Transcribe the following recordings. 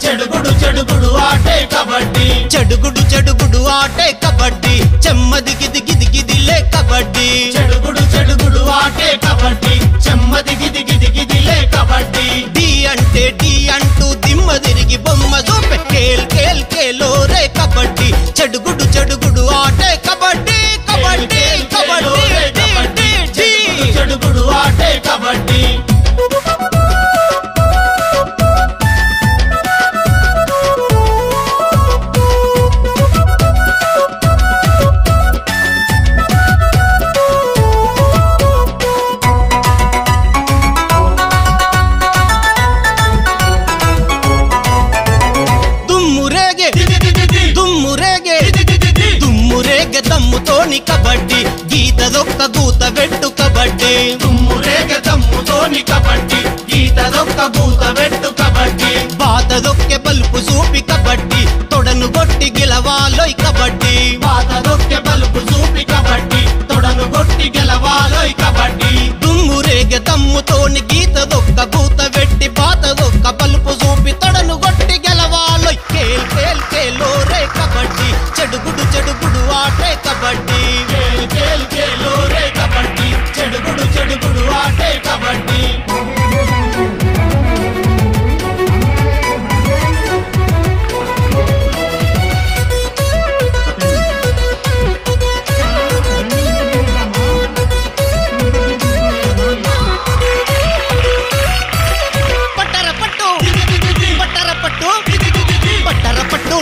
చెడుగుడు చెడుగుడు ఆటే కబడ్డీ చెడుగుడు చెడుగుడు ఆటే కబడ్డీ చెమ్మ దిగి దిగి దిగిదిలే కబడ్డీ చెడుగుడు చెడుగుడు ఆటే కబడ్డీ చెమ్మ దిగి దిగి దిగిదిలే కబడ్డీ డి అంటే డి అంటూ దిమ్మ తిరిగి బొమ్మ చూపే కేల్ కేల్ కేలో రే కబడ్డీ చెడుగుడు చెడుగుడు ఆటే కబడ్డీ కబడ్డీ కబడ్డీ చెడుగుడు ఆటే కబడ్డీ దమ్ముతోని కబడ్డీ గీతదొక్క గూత వెట్టు కబడ్డీ తుమ్మురేగ దమ్ముతోని కబడ్డీ గీతదొక్క గూత వెట్టు కబడ్డీ బాతదొక్కె బల్పు చూపి కబడ్డీ తొడను కొట్టి గెలవాలోయ్ కబడ్డీ బాతదొక్కె బల్పు చూపి కబడ్డీ తొడను కొట్టి గెలవాలోయ్ కబడ్డీ దుమ్మురేగ దమ్ముతోని గీతదొక్క గూత వెట్టి బాతదొక్క బల్పు చూపి తొడను కొట్టి గెలవాలోయ్ కేల్ కేల్ కేలో రే కబడ్డీ చెడుగుడు చెడుగుడు ఆటే కబడ్డీ కేల్ కేల్ కేలో రే కబడ్డీ చెడుగుడు చెడుగుడు ఆటే కబడ్డీ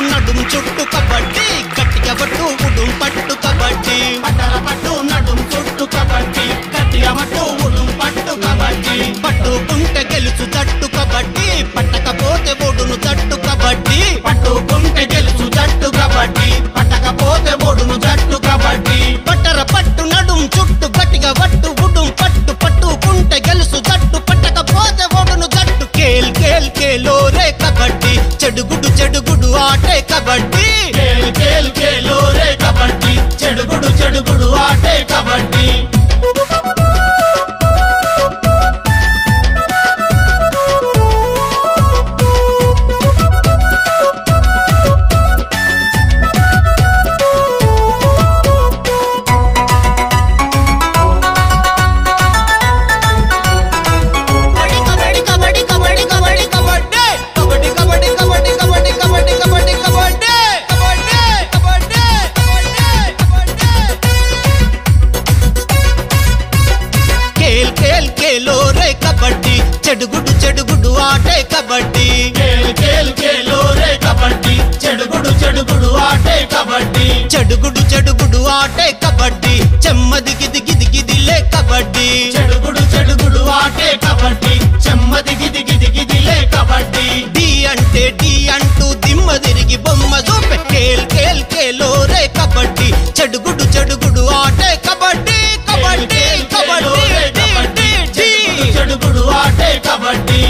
నడుం చుట్టు కబడ్డీ గట్టిగా పట్టు ఉడుం పట్టు కబడ్డీ పట్టర పట్టు నడుం చుట్టు కబడ్డీ గట్టిగా పట్టు ఉడుం పట్టు కబడ్డీ పట్టుకుంటే గెలుచు జట్టు కబడ్డీ పట్టకపోతే ఒడును జట్టు కబడ్డీ పట్టుకుంటే గెలుచు జట్టు కబడ్డీ పట్టకపోతే ఒడును జట్టు కబడ్డీ పట్టర పట్టు నడుం చుట్టు గట్టిగా పట్టు ఉడుం పట్టు పట్టుకుంటే గెలుసు జట్టు పట్టకపోతే ఒడును జట్టు కేల్ కేల్ కేలో రే కబడ్డీ చెడుగుడు చెడుగుడు ఆటే కబడ్డీ కేల్ కేల్ కేలో రే కబడ్డీ చెడుగుడు చెడుగుడు ఆటే కబడ్డీ చెడుగుడు చెడుగుడు ఆటే కబడ్డీ కేల్ కేల్ కేలో రే కబడ్డీ చెడుగుడు చెడుగుడు ఆటే కబడ్డీ చెడుగుడు చెడుగుడు ఆటే కబడ్డీ చెమ్మ దిగి దిగి దిగిదిలే కబడ్డీ చెడుగుడు చెడుగుడు ఆటే కబడ్డీ చెమ్మ దిగి దిగి దిగిదిలే కబడ్డీ డి అంటే డి అంటూ దిమ్మ తిరిగి బొమ్మ చూపే కేల్ కేల్ కేలో రే కబడ్డీ చెడుగుడు చెడుగుడు ఆటే కబడ్డీ కబడ్డీ కబడ్డీ చెడుగుడు ఆటే కబడ్డీ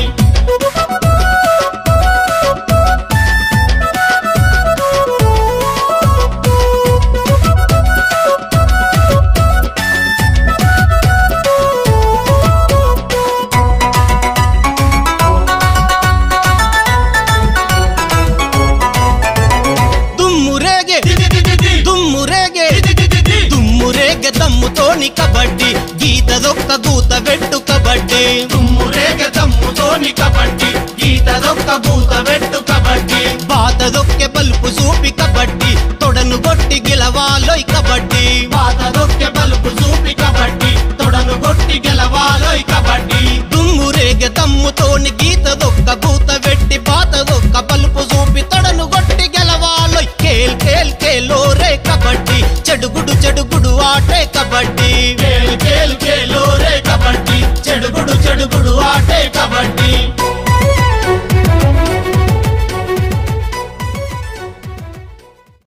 దమ్ముతోని కబడ్డీ గీతదొక్క గూత వెట్టు కబడ్డీ తుమ్మురేగ దమ్ముతోని కబడ్డీ గీతదొక్క గూత వెట్టు కబడ్డీ బాతదొక్కె బల్పు చూపి కబడ్డీ తొడను కొట్టి గెలవాలోయ్ కబడ్డీ బాతదొక్కె బల్పు చూపి కబడ్డీ తొడను కొట్టి గెలవాలోయ్ కబడ్డీ దుమ్మురేగ దమ్ముతోని గీతదొక్క గూత వెట్టి బాతదొక్క బల్పు చూపి తొడను కొట్టి గెలవాలోయ్ కేల్ కేల్ కేలో రే కబడ్డీ చెడుగుడు చెడుగుడు ఆటే కబడ్డీ